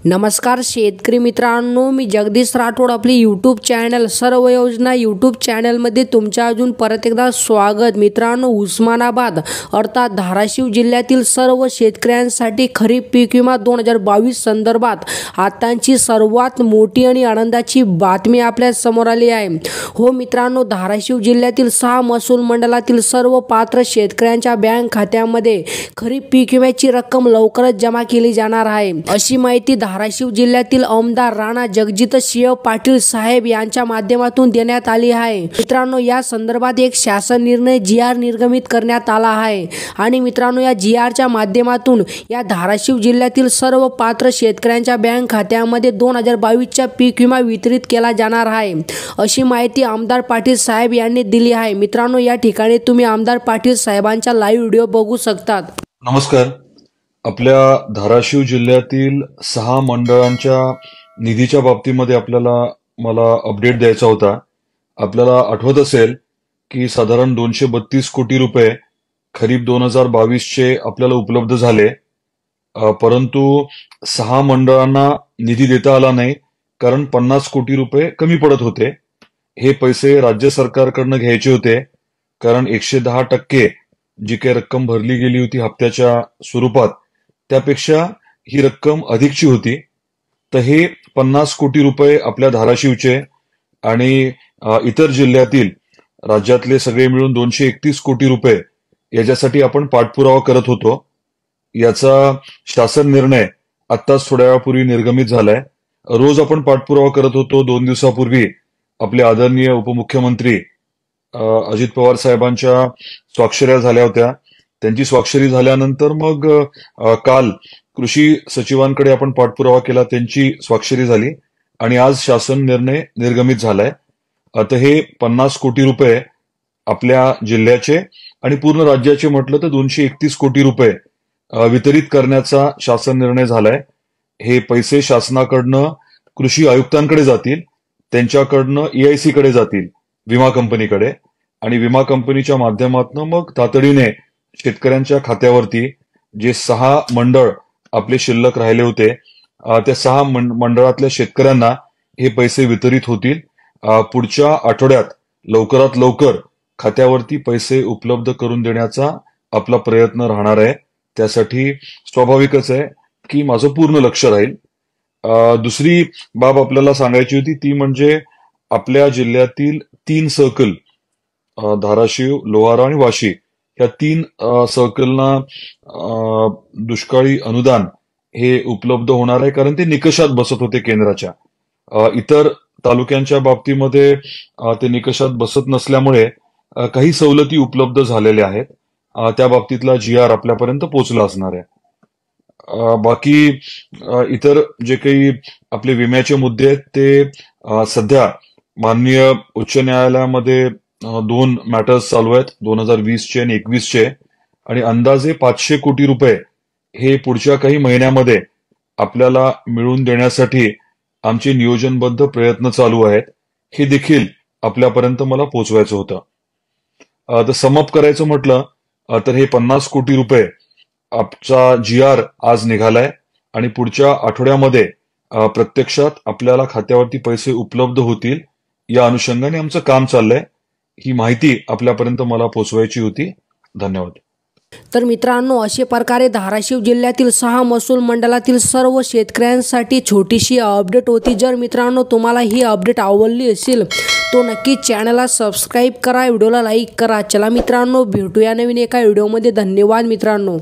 नमस्कार शेतकरी मित्रांनो, मी जगदीश राठोड आपली यूट्यूब चॅनल सर्व योजना यूट्यूब चॅनलमध्ये तुमच्या अजून परत एकदा स्वागत। मित्रांनो, उस्मानाबाद अर्थात धाराशिव जिल्ह्यातील सर्व शेतकऱ्यांसाठी खरीप पीक विमा 2022 संदर्भात आताची सर्वात मोठी आणि आनंदाची बातमी आपल्या समोर आली आहे। हो मित्रांनो, धाराशिव जिल्ह्यातील 6 महसूल मंडळातील सर्व पात्र शेतकऱ्यांच्या बँक खात्यामध्ये खरीप पीक विम्याची रक्कम लवकरच जमा केली जाणार आहे, अशी माहिती धाराशिव जिल्ह्यातील आमदार राणा जगजितसिंह पाटील साहेब यांच्या माध्यमातून देण्यात आली आहे। मित्रांनो, या संदर्भात एक शासन निर्णय GR निर्गमित करण्यात आला आहे आणि मित्रांनो, या GRच्या माध्यमातून या धाराशिव जिल्ह्यातील सर्व पात्र शेतकऱ्यांच्या बँक खात्यामध्ये 2022चा पीक विमा वितरित केला जाणार आहे, अशी माहिती आमदार पाटील साहेब यांनी दिली आहे। मित्रांनो, या ठिकाणी तुम्ही आमदार पाटील साहेबांचा लाईव्ह व्हिडिओ बघू शकतात। नमस्कार। आपल्या धाराशिव जिल्ह्यातील 6 मंडळांच्या निधीच्या बाबतीमध्ये मला अपडेट द्यायचा होता। आपल्याला आठवत असेल की साधारण 232 कोटी रुपये खरीप 2022 चे आपल्याला उपलब्ध झाले, परंतु 6 मंडळांना निधी देता आला नाही, कारण 50 कोटी रुपये कमी पडत होते। हे पैसे राज्य सरकारकडून घ्यायचे होते, कारण 110% जी काही रक्कम भरली गेली होती हप्त्याच्या स्वरूपात, त्यापेक्षा ही रक्कम अधिकची होती। तर हे 50 कोटी रुपये आपल्या धाराशिवचे आणि इतर जिल्ह्यातील राज्यातले सगळे मिळून 231 कोटी रुपये याच्यासाठी आपण पाठपुरावा करत होतो। याचा शासन निर्णय आत्ताच थोड्या वेळापूर्वी निर्गमित झालाय। रोज आपण पाठपुरावा करत होतो। 2 दिवसापूर्वी आपले आदरणीय उपमुख्यमंत्री अजित पवार साहेबांच्या स्वाक्षऱ्या झाल्या होत्या। त्यांची स्वाक्षरी झाल्यानंतर मग काल कृषी सचिवांकडे आपण पाठपुरावा केला, त्यांची स्वाक्षरी झाली आणि आज शासन निर्णय निर्गमित झालाय। आता हे 50 कोटी रुपये आपल्या जिल्ह्याचे आणि पूर्ण राज्याचे म्हटलं तर 231 कोटी रुपये वितरित करण्याचा शासन निर्णय झालाय। हे पैसे शासनाकडनं कृषी आयुक्तांकडे जातील, त्यांच्याकडनं EIC कडे जातील, विमा कंपनीकडे, आणि विमा कंपनीच्या माध्यमातून मग तातडीने शेतकऱ्यांच्या खात्यावरती जे 6 मंडळ आपले शिल्लक राहिले होते त्या 6 मंडळातल्या शेतकऱ्यांना हे पैसे वितरित होतील। पुढच्या आठवड्यात लवकरात लवकर खात्यावरती पैसे उपलब्ध करून देण्याचा आपला प्रयत्न राहणार आहे। त्यासाठी स्वाभाविकच आहे की माझं पूर्ण लक्ष राहील। दुसरी बाब आपल्याला सांगायची होती ती म्हणजे आपल्या जिल्ह्यातील 3 सर्कल धाराशिव, लोहारा आणि वाशी या 3 सर्कलना दुष्काळी अनुदान हे उपलब्ध होणार आहे, कारण ते निकषात बसत होते केंद्राच्या। इतर तालुक्यांच्या बाबतीमध्ये ते निकषात बसत नसल्यामुळे काही सवलती उपलब्ध झालेल्या आहेत। त्या बाबतीतला GR आपल्यापर्यंत पोहोचला असणार आहे। बाकी इतर जे काही आपले विम्याचे मुद्दे आहेत ते सध्या माननीय उच्च न्यायालयामध्ये 2 मॅटर्स चालू आहेत, 2020 चे आणि 21 चे, आणि अंदाजे 500 कोटी रुपये हे पुढच्या काही महिन्यामध्ये आपल्याला मिळवून देण्यासाठी आमचे नियोजनबद्ध प्रयत्न चालू आहेत। हे देखील आपल्यापर्यंत मला पोहोचवायचं होतं। तर समअप करायचं म्हटलं तर हे 50 कोटी रुपये आमचा GR आज निघालाय आणि पुढच्या आठवड्यामध्ये प्रत्यक्षात आपल्याला खात्यावरती पैसे उपलब्ध होतील, या अनुषंगाने आमचं काम चाललंय। ही माहिती आपल्यापर्यंत मला पोहोचवायची होती। धन्यवाद। तर मित्रांनो, अशा प्रकारे धाराशिव जिल्ह्यातील 6 महसूल मंडळातील सर्व शेतकऱ्यांसाठी छोटीशी अपडेट होती। जर मित्रांनो तुम्हाला ही अपडेट आवडली असेल तो नक्की चॅनलला सबस्क्राईब करा, व्हिडिओला लाईक करा। चला मित्रांनो, भेटूया नवीन एका व्हिडिओमध्ये। धन्यवाद मित्रांनो।